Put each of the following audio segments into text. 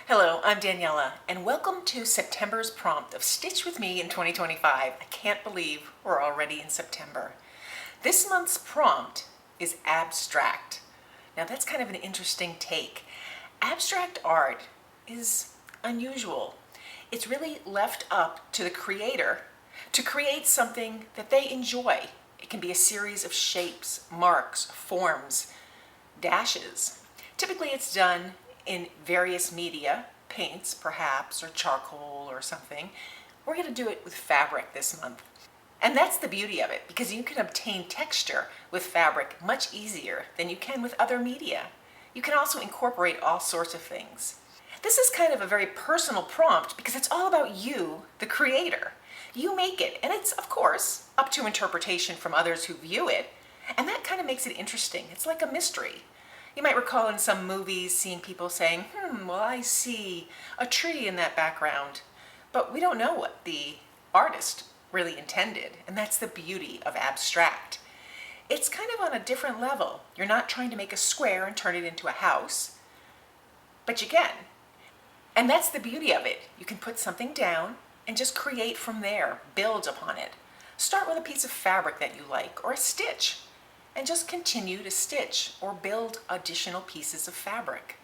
Hello, I'm Daniela, and welcome to September's prompt of Stitch with Me in 2025. I can't believe we're already in September. This month's prompt is abstract. Now that's kind of an interesting take. Abstract art is unusual. It's really left up to the creator to create something that they enjoy. It can be a series of shapes, marks, forms, dashes. Typically it's done in various media, paints perhaps, or charcoal or something. We're going to do it with fabric this month. And that's the beauty of it, because you can obtain texture with fabric much easier than you can with other media. You can also incorporate all sorts of things. This is kind of a very personal prompt because it's all about you, the creator. You make it, and it's, of course, up to interpretation from others who view it, and that kind of makes it interesting. It's like a mystery. You might recall in some movies seeing people saying, well, I see a tree in that background. But we don't know what the artist really intended, and that's the beauty of abstract. It's kind of on a different level. You're not trying to make a square and turn it into a house, but you can. And that's the beauty of it. You can put something down and just create from there, build upon it. Start with a piece of fabric that you like, or a stitch, and just continue to stitch or build additional pieces of fabric.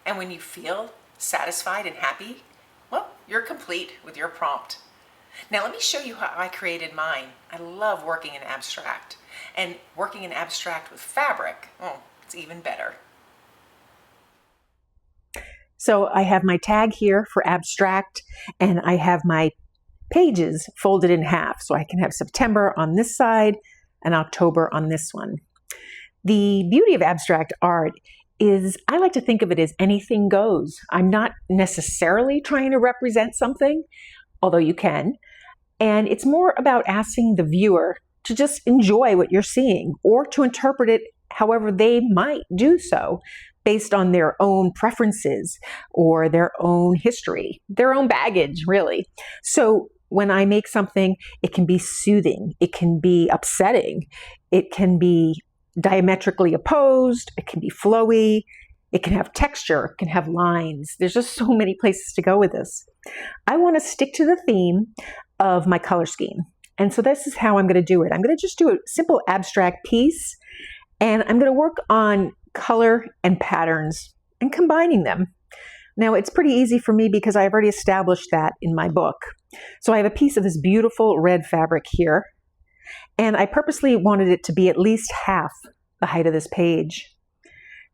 And when you feel satisfied and happy, well, you're complete with your prompt. Now let me show you how I created mine. I love working in abstract, and working in abstract with fabric, oh, it's even better. So I have my tag here for abstract, and I have my pages folded in half, so I can have September on this side and October on this one. The beauty of abstract art is I like to think of it as anything goes. I'm not necessarily trying to represent something, although you can, and it's more about asking the viewer to just enjoy what you're seeing or to interpret it however they might do so based on their own preferences or their own history, their own baggage, really. So when I make something, it can be soothing, it can be upsetting, it can be diametrically opposed, it can be flowy, it can have texture, it can have lines. There's just so many places to go with this. I want to stick to the theme of my color scheme. And so this is how I'm going to do it. I'm going to just do a simple abstract piece, and I'm going to work on color and patterns and combining them. Now it's pretty easy for me because I've already established that in my book. So I have a piece of this beautiful red fabric here, and I purposely wanted it to be at least half the height of this page.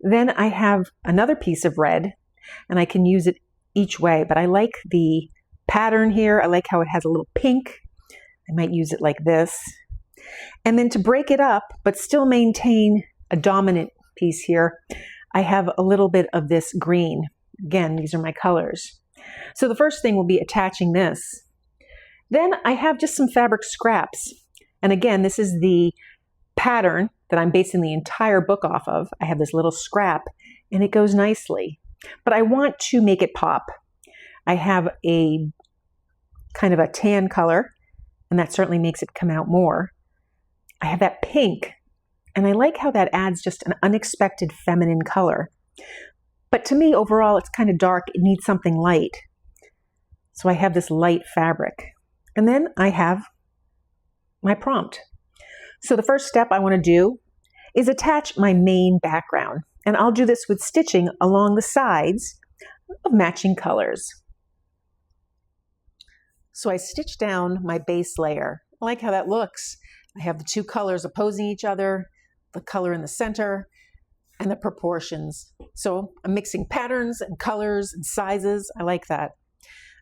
Then I have another piece of red, and I can use it each way, but I like the pattern here. I like how it has a little pink. I might use it like this. And then to break it up, but still maintain a dominant piece here, I have a little bit of this green. Again, these are my colors. So the first thing will be attaching this. Then I have just some fabric scraps. And again, this is the pattern that I'm basing the entire book off of. I have this little scrap, and it goes nicely. But I want to make it pop. I have a kind of a tan color, and that certainly makes it come out more. I have that pink, and I like how that adds just an unexpected feminine color. But to me, overall, it's kind of dark. It needs something light. So I have this light fabric. And then I have my prompt. So the first step I want to do is attach my main background. And I'll do this with stitching along the sides of matching colors. So I stitch down my base layer. I like how that looks. I have the two colors opposing each other, the color in the center, and the proportions. So I'm mixing patterns and colors and sizes. I like that.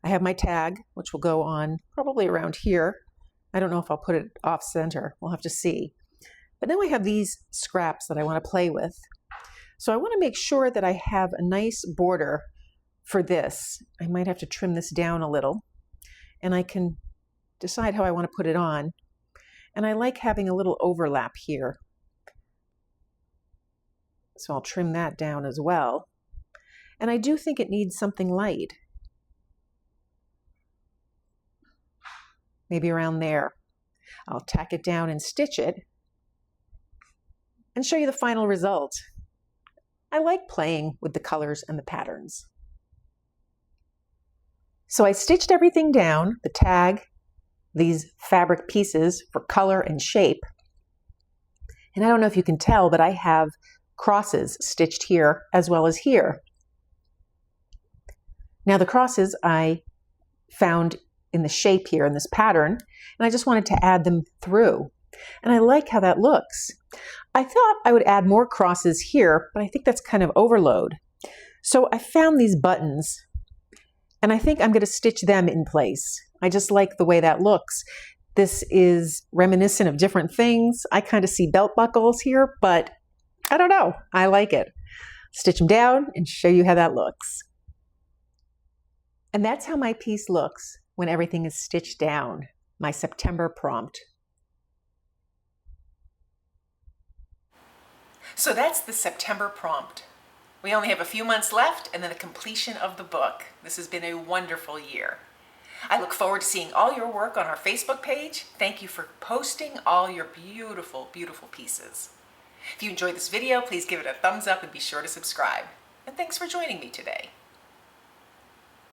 I have my tag, which will go on probably around here. I don't know if I'll put it off center. We'll have to see. But then we have these scraps that I want to play with. So I want to make sure that I have a nice border for this. I might have to trim this down a little, and I can decide how I want to put it on. And I like having a little overlap here. So I'll trim that down as well. And I do think it needs something light. Maybe around there. I'll tack it down and stitch it and show you the final result. I like playing with the colors and the patterns. So I stitched everything down, the tag, these fabric pieces for color and shape. And I don't know if you can tell, but I have crosses stitched here as well as here. Now the crosses I found in the shape here in this pattern, and I just wanted to add them through. And I like how that looks. I thought I would add more crosses here, but I think that's kind of overload. So I found these buttons, and I think I'm going to stitch them in place. I just like the way that looks. This is reminiscent of different things. I kind of see belt buckles here, but I don't know. I like it. Stitch them down and show you how that looks. And that's how my piece looks when everything is stitched down, my September prompt. So that's the September prompt. We only have a few months left and then the completion of the book. This has been a wonderful year. I look forward to seeing all your work on our Facebook page. Thank you for posting all your beautiful, beautiful pieces. If you enjoyed this video, please give it a thumbs up and be sure to subscribe. And thanks for joining me today.